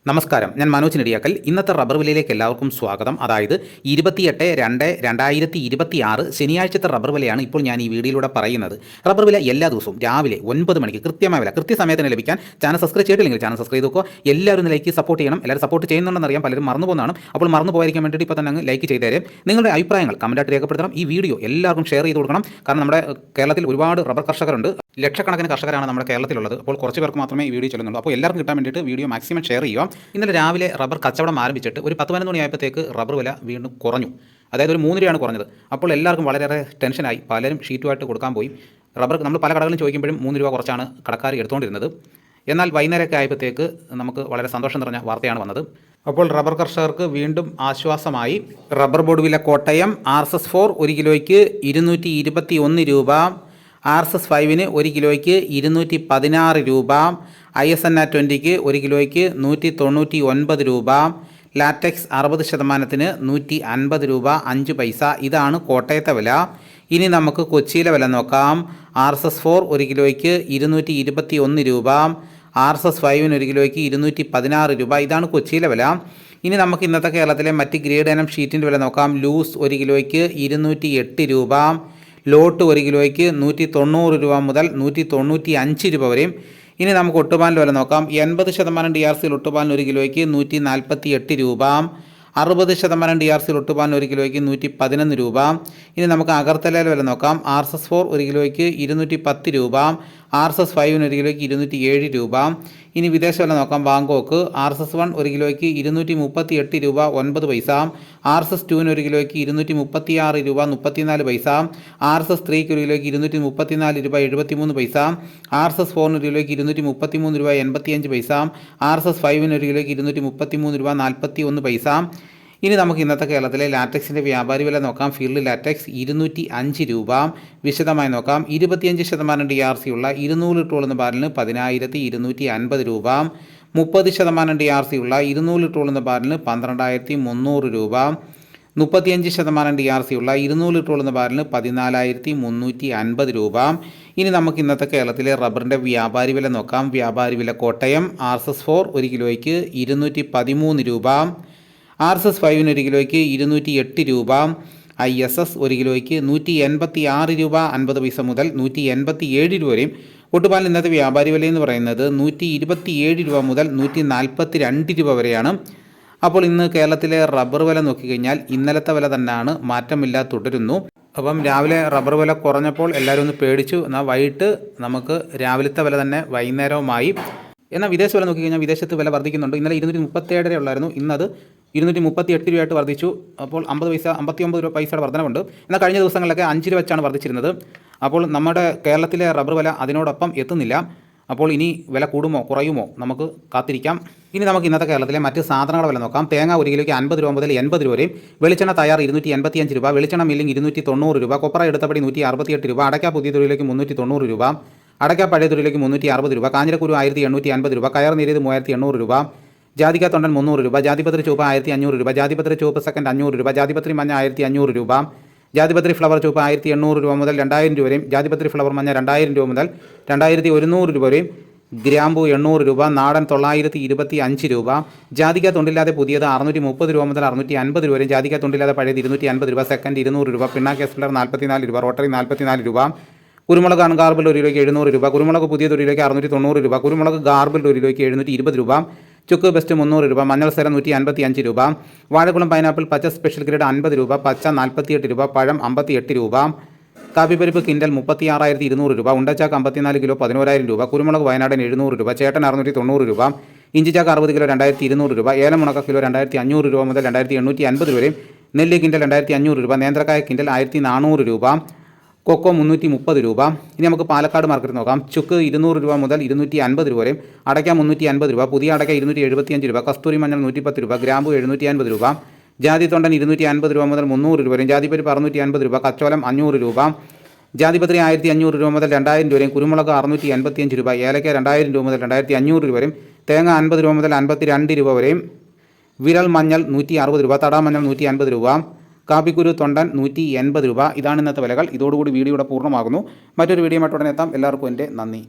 നമസ്കാരം, ഞാൻ മനോജ് നെടിയാക്കൽ. ഇന്നത്തെ റബ്ബർ വിലയിലേക്ക് എല്ലാവർക്കും സ്വാഗതം. അതായത് 28/2/2026 ശനിയാഴ്ചത്തെ റബ്ബർ വിലയാണ് ഇപ്പോൾ ഞാൻ ഈ വീഡിയോയിലൂടെ പറയുന്നത്. റബ്ബർ വില എല്ലാ ദിവസവും രാവിലെ 9 മണിക്ക് കൃത്യമായ വില കൃത്യസമയത്തിന് ലഭിക്കാൻ ചാനൽ സബ്സ്ക്രൈബ് ചെയ്തിട്ടില്ലെങ്കിൽ ചാനൽ സബ്സ്ക്രൈബ് ചെയ്തോക്കോ. എല്ലാവരും ലൈക്ക് സപ്പോർട്ട് ചെയ്യണം. എല്ലാവരും സപ്പോർട്ട് ചെയ്യുന്നുണ്ടെന്നറിയാം, പലരും മറന്നു പോകുന്നതാണ്. അപ്പോൾ മറന്നു പോയിരിക്കാൻ വേണ്ടിയിട്ട് ഇപ്പോൾ തന്നെ അങ്ങ് ലൈക്ക് ചെയ്തേരും. നിങ്ങളുടെ അഭിപ്രായങ്ങൾ കമൻറ്റായിട്ട് രേഖപ്പെടുത്തണം. ഈ വീഡിയോ എല്ലാവർക്കും ഷെയർ ചെയ്ത് കൊടുക്കണം. കാരണം നമ്മുടെ കേരളത്തിൽ ഒരുപാട് റബ്ബർ കർഷകരുണ്ട്. ലക്ഷക്കണക്കിന് കർഷകരാണ് നമ്മുടെ കേരളത്തിലുള്ളത്. അപ്പോൾ കുറച്ച് പേർക്ക് മാത്രമേ ഈ വീഡിയോ ചെല്ലുന്നുള്ളൂ. അപ്പോൾ എല്ലാവർക്കും കിട്ടാൻ വേണ്ടിയിട്ട് വീഡിയോ മാക്സിമം ഷെയർ ചെയ്യുക. ഇന്നലെ രാവിലെ റബ്ബർ കച്ചവടം ആരംഭിച്ചിട്ട് ഒരു 10-11 മണിയായപ്പോഴത്തേക്ക് റബ്ബർ വില വീണ്ടും കുറഞ്ഞു. അതായത് ഒരു 3 രൂപയാണ് കുറഞ്ഞത്. അപ്പോൾ എല്ലാവർക്കും വളരെയേറെ ടെൻഷനായി. പലരും ഷീറ്റുമായിട്ട് കൊടുക്കാൻ പോയി. റബ്ബർ നമ്മൾ പല കടകളിലും ചോദിക്കുമ്പോഴും 3 രൂപ കുറച്ചാണ് കടക്കാർ എടുത്തുകൊണ്ടിരുന്നത്. എന്നാൽ വൈകുന്നേരമൊക്കെ ആയപ്പോഴത്തേക്ക് നമുക്ക് വളരെ സന്തോഷം നിറഞ്ഞ വാർത്തയാണ് വന്നത്. അപ്പോൾ റബ്ബർ കർഷകർക്ക് വീണ്ടും ആശ്വാസമായി. റബ്ബർ ബോർഡ് വില കോട്ടയം RSS-4 1 കിലോയ്ക്ക് 221 രൂപ, RSS-5 1 കിലോയ്ക്ക് 216 രൂപ, ISNA 20 1 കിലോയ്ക്ക് 199 രൂപ, ലാറ്റക്സ് 60%-ന് 150 രൂപ 5 പൈസ. ഇതാണ് കോട്ടയത്തെ വില. ഇനി നമുക്ക് കൊച്ചിയിലെ വില നോക്കാം. RSS-4 1 കിലോയ്ക്ക് 221 രൂപ, RSS-5 1 കിലോയ്ക്ക് 216 രൂപ. ഇതാണ് കൊച്ചിയിലെ വില. ഇനി നമുക്ക് ഇന്നത്തെ കേരളത്തിലെ മറ്റ് ഗ്രേഡ് ഇനം ഷീറ്റിൻ്റെ വില നോക്കാം. ലൂസ് 1 കിലോയ്ക്ക് 208 രൂപ, ലോട്ട് 1 കിലോയ്ക്ക് 190 രൂപ മുതൽ 195 രൂപ വരെയും. ഇനി നമുക്ക് ഒട്ടുപാലിൻ്റെ വില നോക്കാം. 80% DRC ഒട്ടുപാലിന് 1 കിലോയ്ക്ക് 148 രൂപ, 60% DRC ഒട്ടുപാലിന് 1 കിലോയ്ക്ക് 111 രൂപ. ഇനി നമുക്ക് അഗർത്തലയിൽ വില നോക്കാം. RSS-4 1 കിലോയ്ക്ക് 210 രൂപ, RSS-5 1 കിലോയ്ക്ക് 207 രൂപ. ഇനി വിദേശ വില നോക്കാം. ബാങ്കോക്ക് RSS-1 1 കിലോയ്ക്ക് 238 രൂപ 9 പൈസ, RSS-2 1 കിലോയ്ക്ക് 236 രൂപ 34 പൈസ, RSS-3 1 കിലോയ്ക്ക് 234 രൂപ 73 പൈസ, RSS-4 1 കിലോയ്ക്ക് 233 രൂപ 85 പൈസ, RSS-5 1 കിലോയ്ക്ക് 233 രൂപ 41 പൈസ. ഇനി നമുക്ക് ഇന്നത്തെ കേരളത്തിലെ ലാറ്റക്സിൻ്റെ വ്യാപാരി വില നോക്കാം. ഫീൽഡ് ലാറ്റക്സ് 205 രൂപ. വിശദമായി നോക്കാം. 25% DRC ഉള്ള 200 ലിറ്ററോളുന്ന ബാരലിന് 10,250 രൂപ, 30% DRC ഉള്ള 200 ലിറ്ററോളുന്ന ബാരലിന് 12,300 രൂപ, 35% DRC ഉള്ള 200 ലിറ്ററോളുന്ന ബാരലിന് 14,350 രൂപ. ഇനി നമുക്ക് ഇന്നത്തെ കേരളത്തിലെ റബ്ബറിൻ്റെ വ്യാപാരി വില നോക്കാം. വ്യാപാരി വില കോട്ടയം RSS-4 1 കിലോയ്ക്ക് 213 രൂപ, RSS-5 1 കിലോയ്ക്ക് 208 രൂപ, ISS 1 കിലോയ്ക്ക് 186 രൂപ 50 പൈസ മുതൽ 187 രൂപ വരെയും. ഒട്ടുപാലിന് ഇന്നത്തെ വ്യാപാരി വില എന്ന് പറയുന്നത് 127 രൂപ മുതൽ 142 രൂപ വരെയാണ്. അപ്പോൾ ഇന്ന് കേരളത്തിലെ റബ്ബർ വില നോക്കിക്കഴിഞ്ഞാൽ ഇന്നലത്തെ വില തന്നെയാണ്, മാറ്റമില്ലാതെ തുടരുന്നു. അപ്പം രാവിലെ റബ്ബർ വില കുറഞ്ഞപ്പോൾ എല്ലാവരും ഒന്ന് പേടിച്ചു. എന്നാൽ വൈകിട്ട് നമുക്ക് രാവിലത്തെ വില തന്നെ വൈകുന്നേരവുമായി. എന്നാൽ വിദേശ വില നോക്കിക്കഴിഞ്ഞാൽ വിദേശത്ത് വില വർദ്ധിക്കുന്നുണ്ട്. ഇന്നലെ 237 ഉള്ളായിരുന്നു, ഇന്നത് 238 രൂപയായിട്ട് വർദ്ധിച്ചു. അപ്പോൾ 59 രൂപ പൈസയുടെ വർധനവുണ്ട്. എന്നാൽ കഴിഞ്ഞ ദിവസങ്ങളിലൊക്കെ 5 രൂപ വെച്ചാണ് വർദ്ധിച്ചിരുന്നത്. അപ്പോൾ നമ്മുടെ കേരളത്തിലെ റബ്ബർ വില അതിനോടൊപ്പം എത്തുന്നില്ല. അപ്പോൾ ഇനി വില കൂടുമോ കുറയുമോ നമുക്ക് കാത്തിരിക്കാം. ഇനി നമുക്ക് ഇന്നത്തെ കേരളത്തിലെ മറ്റ് സാധനങ്ങളുടെ വില നോക്കാം. തേങ്ങ 1 കിലോയ്ക്ക് 50 രൂപ മുതൽ 80 രൂപ വരെയും, വെളിച്ചെണ്ണ തയ്യാർ 285 രൂപ, വെളിച്ചെണ്ണ മില്ലിംഗ് 290 രൂപ, കൊപ്ര എടുത്തപടി 168 രൂപ, അടയ്ക്ക പുതിയ തൊഴിലേക്ക് 390 രൂപ, അടയ്ക്ക പഴയ തൊഴിലേക്ക് 360 രൂപ, കാഞ്ഞിരക്കുരു 1850 രൂപ, കയർ നേരിയത് 3800 രൂപ, ജാതിക്ക തൊണ്ടൻ 300 രൂപ, ജാതിപത്രി ചുവപ്പ് 1500 രൂപ, ജാതിപത്രി ചുവപ്പ് സെക്കൻഡ് 500 രൂപ, ജാതിപത്രി മഞ്ഞ 1500 രൂപ, ജാതിപത്രി ഫ്ലവർ ചുവപ്പ് 1800 രൂപ മുതൽ 2000 രൂപ വരെയും, ജാതിപത്രി ഫ്ലവർ മഞ്ഞ 2000 രൂപ മുതൽ 2100 രൂപ വരെയും, ഗ്രാമ്പു 800 രൂപ, നാടൻ 925 രൂപ, ജാതിക്ക തൊണ്ടില്ലാതെ പുതിയത് 630 രൂപ മുതൽ 650 രൂപ വരെയും, ജാതിക്ക തൊണ്ടില്ലാതെ പഴയത് 250 രൂപ, സെക്കൻഡ് 200 രൂപ, പിണ്ണാക്ക് എസ്പ്ലർ 44 രൂപ, റോട്ടറി 44 രൂപ, കുരുമുളക് ഗാർബിൾ 1 കിലോയ്ക്ക് 700 രൂപ, കുരുമുളക് പുതിയ 1 കിലോയ്ക്ക് 690 രൂപ, കുരുമുളക് ഗാർബിൾ 1 കിലോയ്ക്ക് 720 രൂപ, ചുക്ക് ബെസ്റ്റ് 300 രൂപ, മഞ്ഞൾ സേരം 155 രൂപ, വാഴക്കുളം പൈനാപ്പിൾ പച്ച സ്പെഷ്യൽ ഗ്രേഡ് 50 രൂപ, പച്ച 48 രൂപ, പഴം 58 രൂപ, കാപ്പിപ്പരിപ്പ് കിൻഡൽ 36,200 രൂപ, ഉണ്ടച്ചാക്ക് 54 കിലോ 11,000 രൂപ, കുരുമുളക് വയനാടൻ 700 രൂപ, ചേട്ടൻ 690 രൂപ, ഇഞ്ചിച്ചാക്ക് 60 കിലോ 2,200 രൂപ, ഏലം ഉണക്ക കിലോ 2,500 രൂപ മുതൽ 2,850 വരെയും, നെല്ല് കിൻഡൽ 2,500 രൂപ, നേന്ത്രക്കായ കിൻഡൽ 1,400 രൂപ, കൊക്കോ 330 രൂപ. ഇനി നമുക്ക് പാലക്കാട് മാർക്കറ്റ് നോക്കാം. ചുക്ക് 200 രൂപ മുതൽ 250 രൂപ വരെയും, അടയ്ക്ക 350 രൂപ, പുതിയ അടയ്ക്ക 275 രൂപ, കസ്തൂരി മഞ്ഞൾ 110 രൂപ, ഗ്രാമ്പു 750 രൂപ, ജാതി തൊണ്ടൻ 250 രൂപ മുതൽ 300 രൂപ വരെയും, ജാതിപ്പരിപ്പ് 650 രൂപ, കച്ചോലം 500 രൂപ, ജാതിപത്രി 1,500 രൂപ മുതൽ 2,000 രൂപ വരെയും, കുരുമുളക് 685 രൂപ, ഏലക്ക 2,000 രൂപ മുതൽ 2,500 രൂപ വരെയും, തേങ്ങ 50 രൂപ മുതൽ 52 രൂപ വരെയും, വിരൽ മഞ്ഞൾ 160 രൂപ, തടാമഞ്ഞൾ 150 രൂപ, കാപ്പിക്കുരു തൊണ്ടൻ 180 രൂപ. ഇതാണ് ഇന്നത്തെ വിലകൾ. ഇതോടുകൂടി വീഡിയോയുടെ പൂർണ്ണമാകുന്നു. മറ്റൊരു വീഡിയോയുമായിട്ട് ഉടനെ എത്താം. എല്ലാവർക്കും എൻ്റെ നന്ദി.